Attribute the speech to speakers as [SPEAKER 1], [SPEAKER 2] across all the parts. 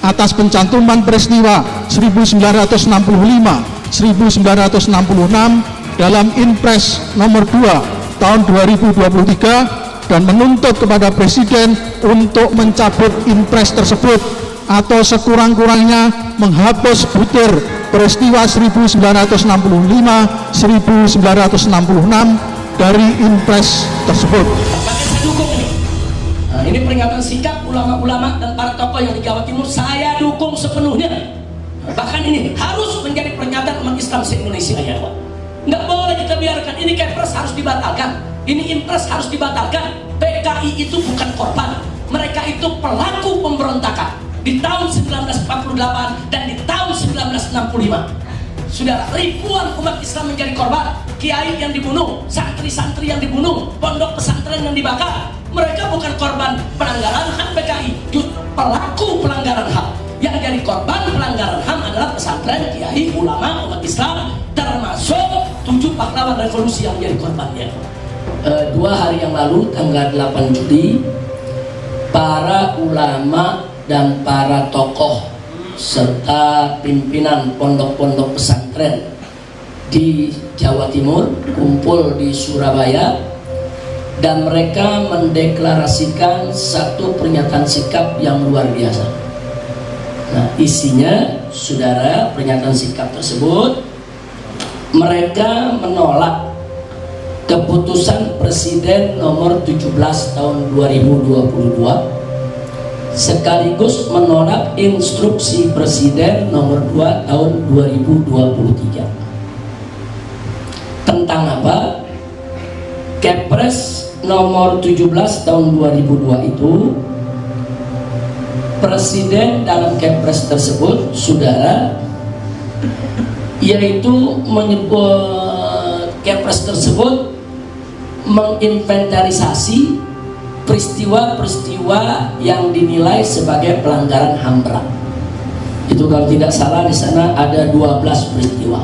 [SPEAKER 1] atas pencantuman peristiwa 1965-1966 dalam Inpres nomor 2 tahun 2023 dan menuntut kepada Presiden untuk mencabut Inpres tersebut atau sekurang-kurangnya menghapus butir peristiwa 1965-1966 dari Inpres tersebut.
[SPEAKER 2] Bahkan saya dukung ini. Nah, ini peringatan sikap ulama-ulama dan para tokoh yang di Jawa Timur saya dukung sepenuhnya. Bahkan ini harus menjadi pernyataan umat Islam se-Indonesia ya Pak. Nggak boleh kita biarkan ini Kepres harus dibatalkan, ini Impres harus dibatalkan. PKI itu bukan korban, mereka itu pelaku pemberontakan di tahun 1948 dan di tahun 1965. Sudah ribuan umat Islam menjadi korban, kiai yang dibunuh, santri-santri yang dibunuh, pondok pesantren yang dibakar. Mereka bukan korban pelanggaran HAM PKI, justru pelaku pelanggaran HAM. Yang jadi korban pelanggaran HAM adalah pesantren, kiai, ulama, umat Islam, termasuk 7 pahlawan revolusi yang menjadi korbannya. 2 hari yang lalu, tanggal 8 Juli, para ulama dan para tokoh serta pimpinan pondok-pondok pesantren di Jawa Timur kumpul di Surabaya dan mereka mendeklarasikan satu pernyataan sikap yang luar biasa. Nah, isinya, saudara, pernyataan sikap tersebut, mereka menolak keputusan Presiden nomor 17 tahun 2022 sekaligus menolak instruksi Presiden nomor 2 tahun 2023. Tentang apa? Kepres nomor 17 tahun 2002 itu, Presiden dalam Kepres tersebut, saudara, yaitu menyebut Kepres tersebut menginventarisasi peristiwa-peristiwa yang dinilai sebagai pelanggaran HAM berat. Itu kalau tidak salah di sana ada 12 peristiwa.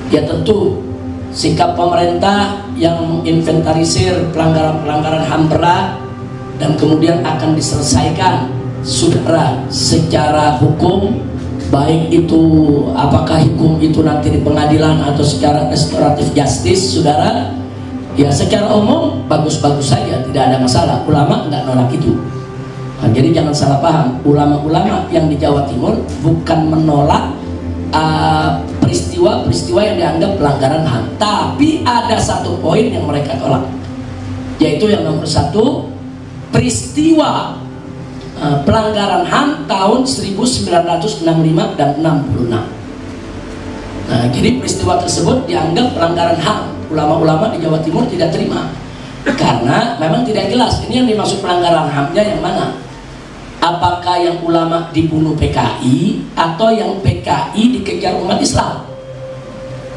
[SPEAKER 2] Ya tentu sikap pemerintah yang menginventarisir pelanggaran-pelanggaran HAM berat dan kemudian akan diselesaikan, saudara, secara hukum, baik itu apakah hukum itu nanti di pengadilan atau secara restoratif justice, saudara, ya secara umum bagus-bagus saja, tidak ada masalah. Ulama nggak nolak itu. Nah, jadi jangan salah paham, ulama-ulama yang di Jawa Timur bukan menolak peristiwa-peristiwa yang dianggap pelanggaran HAM, tapi ada satu poin yang mereka tolak, yaitu yang nomor 1, peristiwa pelanggaran HAM tahun 1965 dan 66. Nah, jadi peristiwa tersebut dianggap pelanggaran HAM. Ulama-ulama di Jawa Timur tidak terima karena memang tidak jelas ini yang dimaksud pelanggaran HAM-nya yang mana. Apakah yang ulama dibunuh PKI atau yang PKI dikejar umat Islam?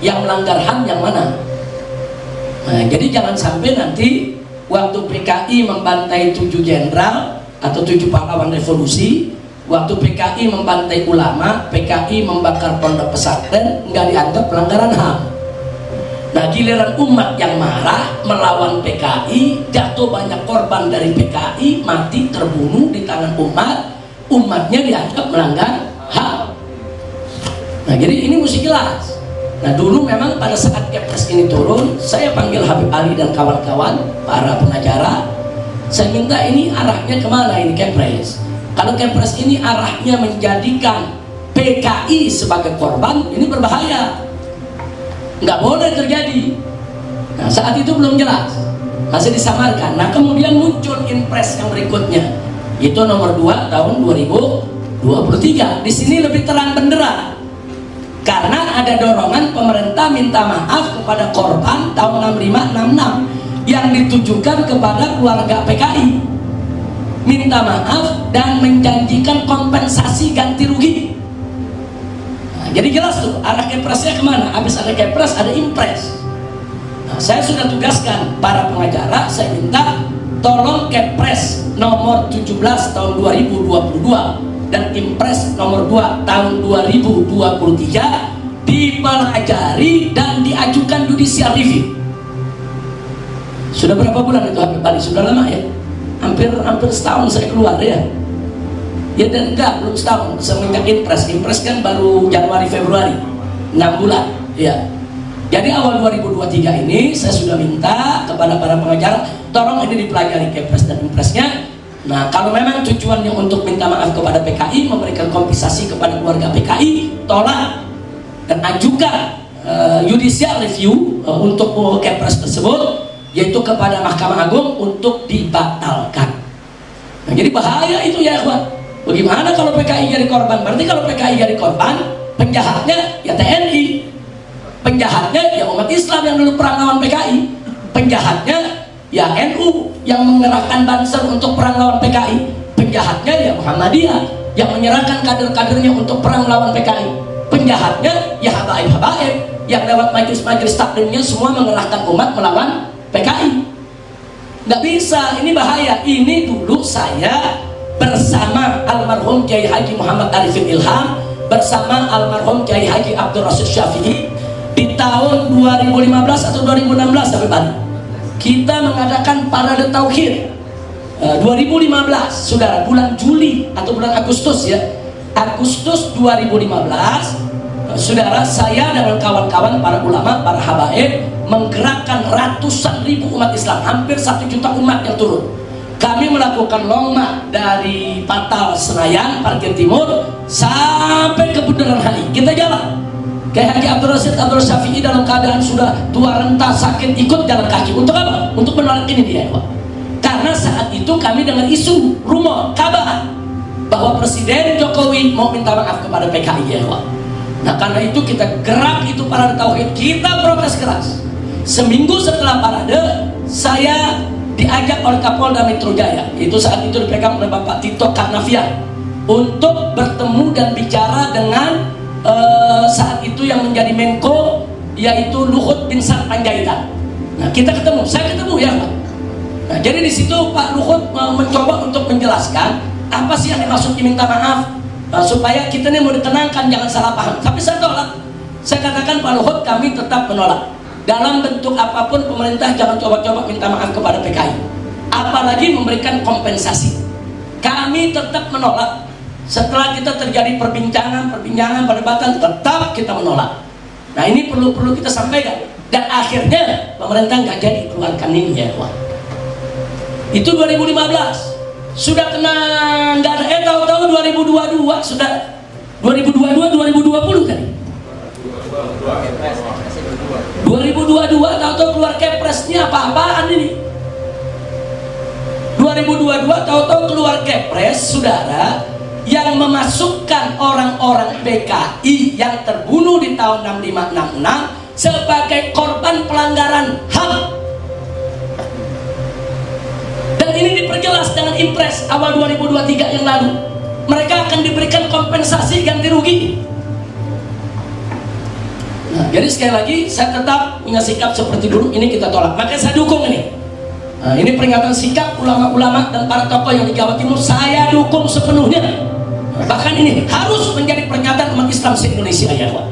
[SPEAKER 2] Yang melanggar HAM yang mana? Nah, jadi jangan sampai nanti waktu PKI membantai 7 jenderal atau 7 pahlawan revolusi, waktu PKI membantai ulama, PKI membakar pondok pesantren, nggak dianggap pelanggaran HAM. Nah, giliran umat yang marah melawan PKI, jatuh banyak korban dari PKI, mati terbunuh di tangan umat, umatnya dianggap melanggar HAM. Nah, jadi ini mesti jelas. Nah, dulu memang pada saat Kepres ini turun, saya panggil Habib Ali dan kawan-kawan, para pengacara, saya minta ini arahnya kemana ini Kepres? Kalau Kepres ini arahnya menjadikan PKI sebagai korban, ini berbahaya. Nggak boleh terjadi. Nah, saat itu belum jelas, masih disamarkan. Nah, kemudian muncul Inpres yang berikutnya, itu nomor 2 tahun 2023. Di sini lebih terang benderang karena ada dorongan pemerintah minta maaf kepada korban tahun 65-66 yang ditujukan kepada keluarga PKI, minta maaf dan menjanjikan kompensasi ganti rugi. Jadi jelas tuh arah Kepresnya kemana. Habis ada Kepres ada Impres. Nah, saya sudah tugaskan para pengacara, saya minta tolong Kepres nomor 17 tahun 2022 dan Impres nomor 2 tahun 2023 dipelajari dan diajukan judicial review. Sudah berapa bulan itu Habib Ali? Sudah lama ya? Hampir setahun saya keluar ya. Ya dan enggak, belum setahun semenjak impres kan baru Januari Februari, 6 bulan ya. Jadi awal 2023 ini saya sudah minta kepada para pengacara, tolong ini dipelajari Kepres dan impresnya. Nah, kalau memang tujuannya untuk minta maaf kepada PKI, memberikan kompensasi kepada keluarga PKI, tolak dan ajukan judicial review untuk Kepres tersebut, yaitu kepada Mahkamah Agung untuk dibatalkan. Nah, jadi bahaya itu ya kawan. Bagaimana kalau PKI jadi korban? Berarti kalau PKI jadi korban, penjahatnya ya TNI, penjahatnya ya umat Islam yang dulu perang lawan PKI, penjahatnya ya NU yang mengerahkan Banser untuk perang lawan PKI, penjahatnya ya Muhammadiyah yang menyerahkan kader-kadernya untuk perang lawan PKI, penjahatnya ya habaib-habaib yang lewat majelis-majelis taklimnya semua mengerahkan umat melawan PKI. Nggak bisa, ini bahaya. Ini dulu saya bersama almarhum Kiai Haji Muhammad Arifin Ilham, bersama almarhum Kiai Haji Abdul Rasid Syafi'i di tahun 2015 atau 2016 sampai Bali. Kita mengadakan parade tauhid 2015, saudara, bulan Juli atau bulan Agustus ya. Agustus 2015, saudara, saya dengan kawan-kawan para ulama, para habaib menggerakkan ratusan ribu umat Islam, hampir 1 juta umat yang turun. Kami melakukan long march dari Patal Senayan, Parkir Timur sampai ke Bundaran HI. Kita jalan. Kayak Haji Abdul Rasid Abdul Syafi'i dalam keadaan sudah tua renta sakit ikut jalan kaki. Untuk apa? Untuk menolak ini dia, Pak. Karena saat itu kami dengan isu rumor kabar bahwa Presiden Jokowi mau minta maaf kepada PKI ya, Pak. Nah karena itu kita gerak itu parade tauhid, kita protes keras. Seminggu setelah parade, saya diajak oleh Kapolda Metro Jaya, itu saat itu dipegang oleh Bapak Tito Karnavian, untuk bertemu dan bicara dengan saat itu yang menjadi Menko, yaitu Luhut bin Sarpanjaitan. Nah kita ketemu, saya ketemu ya Pak. Nah jadi di situ Pak Luhut mencoba untuk menjelaskan apa sih yang dimaksud diminta maaf, supaya kita ini mau ditenangkan, jangan salah paham. Tapi saya tolak, saya katakan Pak Luhut, kami tetap menolak. Dalam bentuk apapun pemerintah jangan coba-coba minta maaf kepada PKI, apalagi memberikan kompensasi. Kami tetap menolak. Setelah kita terjadi perbincangan, perdebatan, tetap kita menolak. Nah ini perlu kita sampaikan. Dan akhirnya pemerintah nggak jadi keluarkan ini ya Pak. Itu 2015 sudah kena nggak ada, tahu-tahu 2022 sudah 2022 kan? 2022 tahu-tahu keluar Kepresnya apa-apaan ini. 2022 tahu-tahu keluar Kepres, saudara, yang memasukkan orang-orang PKI yang terbunuh di tahun 6566 sebagai korban pelanggaran HAM. Dan ini diperjelas dengan Impres awal 2023 yang lalu. Mereka akan diberikan kompensasi ganti rugi. Nah, jadi sekali lagi saya tetap punya sikap seperti dulu, ini kita tolak. Maka saya dukung ini. Nah, ini peringatan sikap ulama-ulama dan para tokoh yang di Jawa Timur, saya dukung sepenuhnya. Nah, bahkan ini harus menjadi pernyataan umat Islam se-Indonesia ya Pak.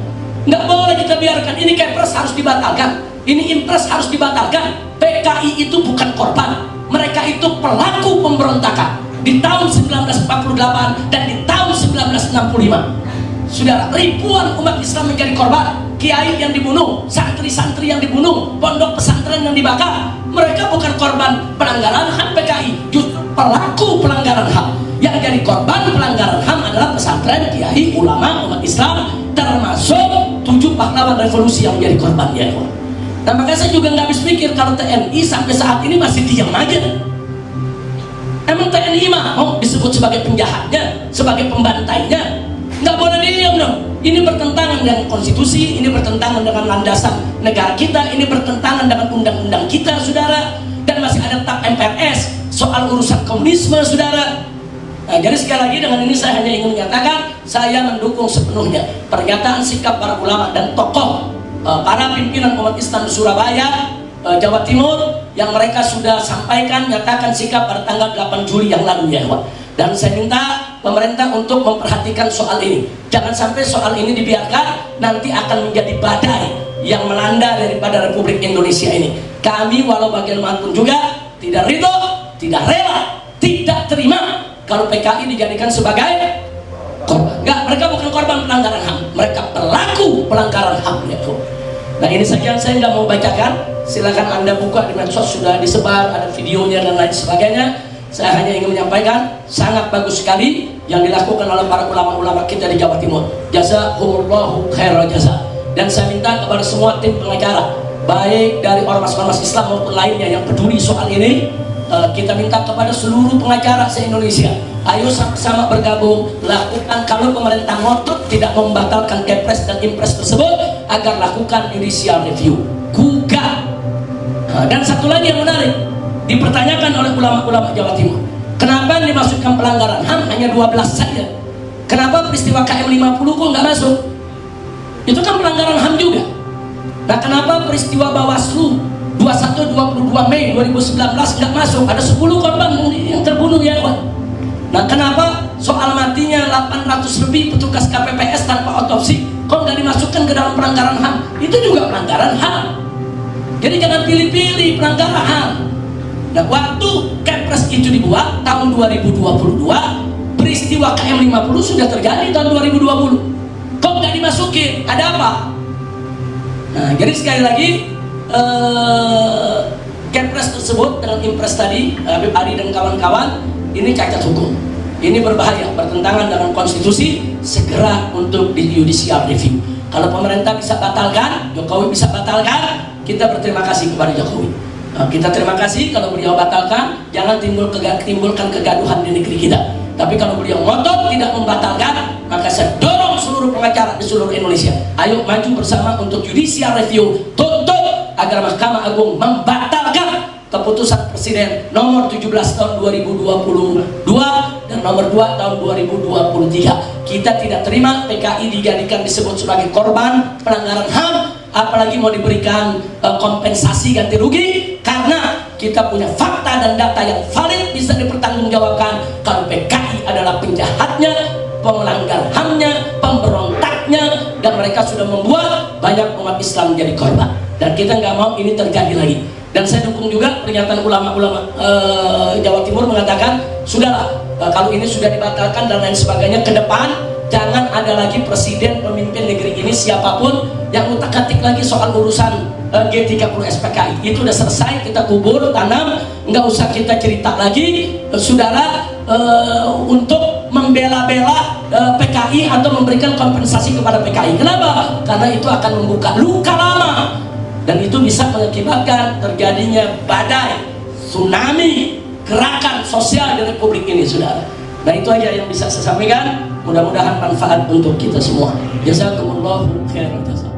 [SPEAKER 2] Nggak boleh kita biarkan ini Kepres harus dibatalkan, ini Impres harus dibatalkan. PKI itu bukan korban, mereka itu pelaku pemberontakan di tahun 1948 dan di tahun 1965. Saudara, ribuan umat Islam menjadi korban, kiai yang dibunuh, santri-santri yang dibunuh, pondok pesantren yang dibakar. Mereka bukan korban pelanggaran HAM PKI, justru pelaku pelanggaran HAM. Yang jadi korban pelanggaran HAM adalah pesantren, kiai, ulama, umat Islam, termasuk 7 pahlawan revolusi yang menjadi korban ya. Nah makanya saya juga nggak habis pikir kalau TNI sampai saat ini masih diam aja. Emang TNI mau disebut sebagai penjahatnya, sebagai pembantainya? Nggak boleh diam dong. Ini bertentangan dengan konstitusi, ini bertentangan dengan landasan negara kita, ini bertentangan dengan undang-undang kita, saudara. Dan masih ada tap MPRS soal urusan komunisme, saudara. Nah, jadi sekali lagi dengan ini saya hanya ingin menyatakan saya mendukung sepenuhnya pernyataan sikap para ulama dan tokoh para pimpinan umat Islam di Surabaya, Jawa Timur, yang mereka sudah sampaikan, nyatakan sikap pada tanggal 8 Juli yang lalu ya Pak. Dan saya minta pemerintah untuk memperhatikan soal ini. Jangan sampai soal ini dibiarkan, nanti akan menjadi badai yang melanda daripada Republik Indonesia ini. Kami walau bagaimanapun juga tidak ridho, tidak rela, tidak terima kalau PKI dijadikan sebagai korban? Enggak, mereka bukan korban pelanggaran HAM, mereka pelaku pelanggaran HAM ya. Nah ini saja yang saya nggak mau bacakan. Silakan Anda buka di medsos, sudah disebar, ada videonya dan lain sebagainya. Saya hanya ingin menyampaikan sangat bagus sekali yang dilakukan oleh para ulama-ulama kita di Jawa Timur. Jazakumullahu khairal jasa. Dan saya minta kepada semua tim pengacara, baik dari ormas-ormas Islam maupun lainnya yang peduli soal ini, kita minta kepada seluruh pengacara se-Indonesia, ayo sama-sama bergabung, lakukan, kalau pemerintah ngotot tidak membatalkan Kepres dan Impres tersebut, agar lakukan judicial review, gugat. Dan satu lagi yang menarik, dipertanyakan oleh ulama-ulama Jawa Timur, kenapa yang dimasukkan pelanggaran HAM hanya 12 saja? Kenapa peristiwa KM 50 kok nggak masuk? Itu kan pelanggaran HAM juga. Nah kenapa peristiwa Bawaslu 21-22 Mei 2019 nggak masuk? Ada 10 korban yang terbunuh ya kawan. Nah kenapa soal matinya 800 lebih petugas KPPS tanpa otopsi kok nggak dimasukkan ke dalam pelanggaran HAM? Itu juga pelanggaran HAM. Jadi jangan pilih-pilih pelanggaran HAM. Nah waktu Kepres itu dibuat tahun 2022, peristiwa KM 50 sudah terjadi tahun 2020. Kok nggak dimasukin? Ada apa? Nah jadi sekali lagi, Kepres tersebut dengan Impres tadi, Habib Ali dan kawan-kawan, ini cacat hukum, ini berbahaya, bertentangan dengan konstitusi, segera untuk di judicial review. Kalau pemerintah bisa batalkan, Jokowi bisa batalkan, kita berterima kasih kepada Jokowi. Kita terima kasih kalau beliau batalkan, jangan timbulkan kegaduhan di negeri kita. Tapi kalau beliau ngotot tidak membatalkan, maka saya dorong seluruh pengacara di seluruh Indonesia, ayo maju bersama untuk judicial review, tuntut agar Mahkamah Agung membatalkan keputusan Presiden nomor 17 tahun 2022 dan nomor 2 tahun 2023. Kita tidak terima PKI dijadikan disebut sebagai korban pelanggaran HAM, apalagi mau diberikan kompensasi ganti rugi, karena kita punya fakta dan data yang valid bisa dipertanggungjawabkan kalau PKI adalah penjahatnya, pelanggar HAM-nya, pemberontaknya, dan mereka sudah membuat banyak umat Islam menjadi korban. Dan kita nggak mau ini terjadi lagi. Dan saya dukung juga pernyataan ulama-ulama Jawa Timur mengatakan, sudahlah, kalau ini sudah dibatalkan dan lain sebagainya, ke depan jangan ada lagi presiden pemimpin negeri ini siapapun yang utak-atik lagi soal urusan G30 SPKI. Itu udah selesai, kita kubur, tanam, nggak usah kita cerita lagi, saudara, untuk membela-bela PKI atau memberikan kompensasi kepada PKI. Kenapa? Karena itu akan membuka luka lama, dan itu bisa mengakibatkan terjadinya badai, tsunami, gerakan sosial di Republik ini, saudara. Nah itu aja yang bisa saya sampaikan. Mudah-mudahan manfaat untuk kita semua. Jazakumullahu khairan jasa.